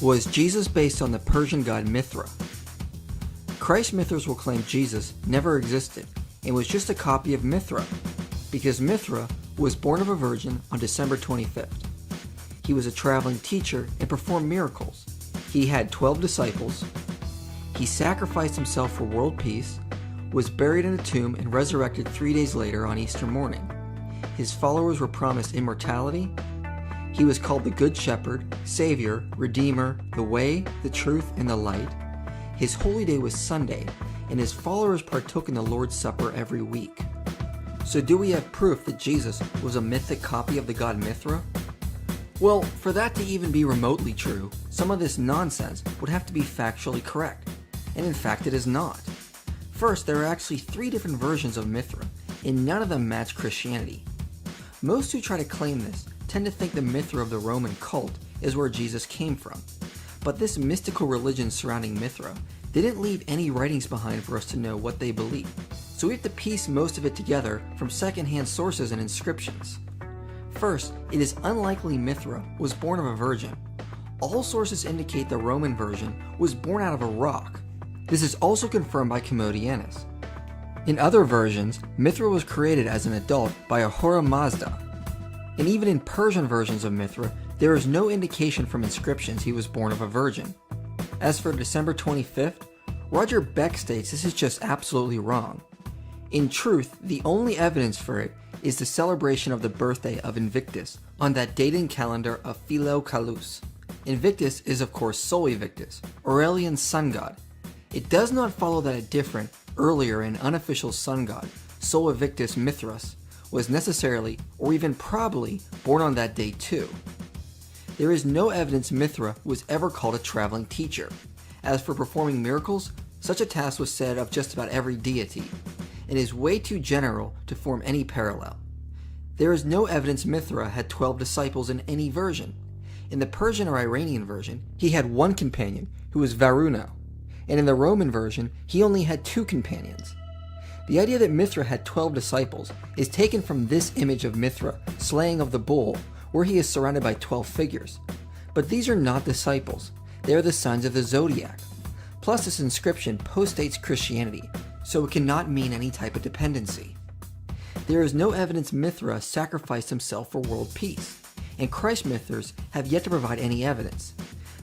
Was Jesus based on the Persian god Mithra? Christ Mithras will claim Jesus never existed and was just a copy of Mithra, because Mithra was born of a virgin on December 25th. He was a traveling teacher and performed miracles. He had 12 disciples. He sacrificed himself for world peace, was buried in a tomb, and resurrected 3 days later on Easter morning. His followers were promised immortality. He was called the Good Shepherd, Savior, Redeemer, the Way, the Truth, and the Light. His holy day was Sunday, and his followers partook in the Lord's Supper every week. So do we have proof that Jesus was a mythic copy of the god Mithra? Well, for that to even be remotely true, some of this nonsense would have to be factually correct, and in fact it is not. First, there are actually 3 different versions of Mithra, and none of them match Christianity. Most who try to claim this tend to think the Mithra of the Roman cult is where Jesus came from. But this mystical religion surrounding Mithra didn't leave any writings behind for us to know what they believe, so we have to piece most of it together from secondhand sources and inscriptions. First, it is unlikely Mithra was born of a virgin. All sources indicate the Roman version was born out of a rock. This is also confirmed by Commodianus. In other versions, Mithra was created as an adult by Ahura Mazda. And even in Persian versions of Mithra, there is no indication from inscriptions he was born of a virgin. As for December 25th, Roger Beck states this is just absolutely wrong. In truth, the only evidence for it is the celebration of the birthday of Invictus on that date in calendar of Philocalus. Invictus is of course Sol Invictus, Aurelian's sun god. It does not follow that a different, earlier and unofficial sun god, Sol Invictus Mithras, was necessarily, or even probably, born on that day too. There is no evidence Mithra was ever called a traveling teacher. As for performing miracles, such a task was said of just about every deity. It is way too general to form any parallel. There is no evidence Mithra had 12 disciples in any version. In the Persian or Iranian version, he had 1 companion, who was Varuna, and in the Roman version, he only had 2 companions. The idea that Mithra had 12 disciples is taken from this image of Mithra slaying of the bull, where he is surrounded by 12 figures. But these are not disciples, they are the signs of the zodiac. Plus, this inscription postdates Christianity, so it cannot mean any type of dependency. There is no evidence Mithra sacrificed himself for world peace, and Christ Mithras have yet to provide any evidence.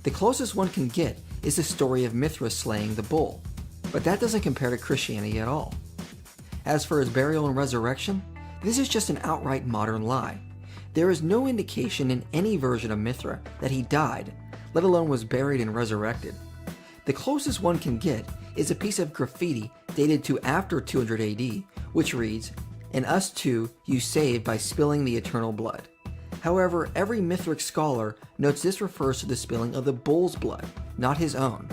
The closest one can get is the story of Mithra slaying the bull, but that doesn't compare to Christianity at all. As for his burial and resurrection, this is just an outright modern lie. There is no indication in any version of Mithra that he died, let alone was buried and resurrected. The closest one can get is a piece of graffiti dated to after 200 AD, which reads, "And us too you saved by spilling the eternal blood." However, every Mithric scholar notes this refers to the spilling of the bull's blood, not his own.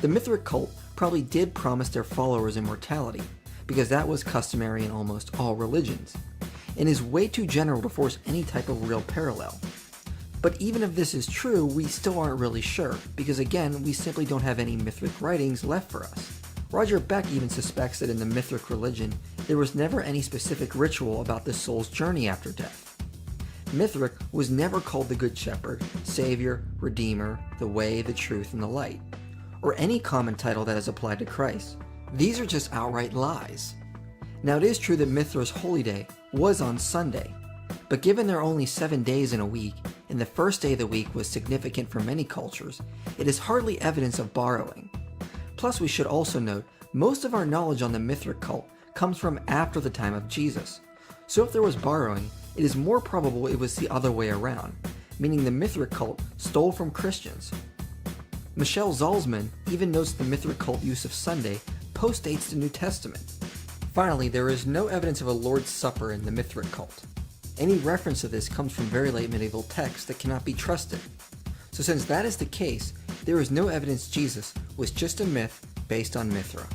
The Mithric cult probably did promise their followers immortality, because that was customary in almost all religions, and is way too general to force any type of real parallel. But even if this is true, we still aren't really sure, because again, we simply don't have any Mithric writings left for us. Roger Beck even suspects that in the Mithric religion, there was never any specific ritual about the soul's journey after death. Mithric was never called the Good Shepherd, Savior, Redeemer, the Way, the Truth, and the Light, or any common title that is applied to Christ. These are just outright lies. Now, it is true that Mithra's holy day was on Sunday, but given there are only 7 days in a week, and the first day of the week was significant for many cultures, it is hardly evidence of borrowing. Plus, we should also note, most of our knowledge on the Mithric cult comes from after the time of Jesus. So if there was borrowing, it is more probable it was the other way around, meaning the Mithric cult stole from Christians. Michelle Zalzman even notes the Mithric cult use of Sunday postdates the New Testament. Finally, there is no evidence of a Lord's Supper in the Mithric cult. Any reference to this comes from very late medieval texts that cannot be trusted. So since that is the case, there is no evidence Jesus was just a myth based on Mithra.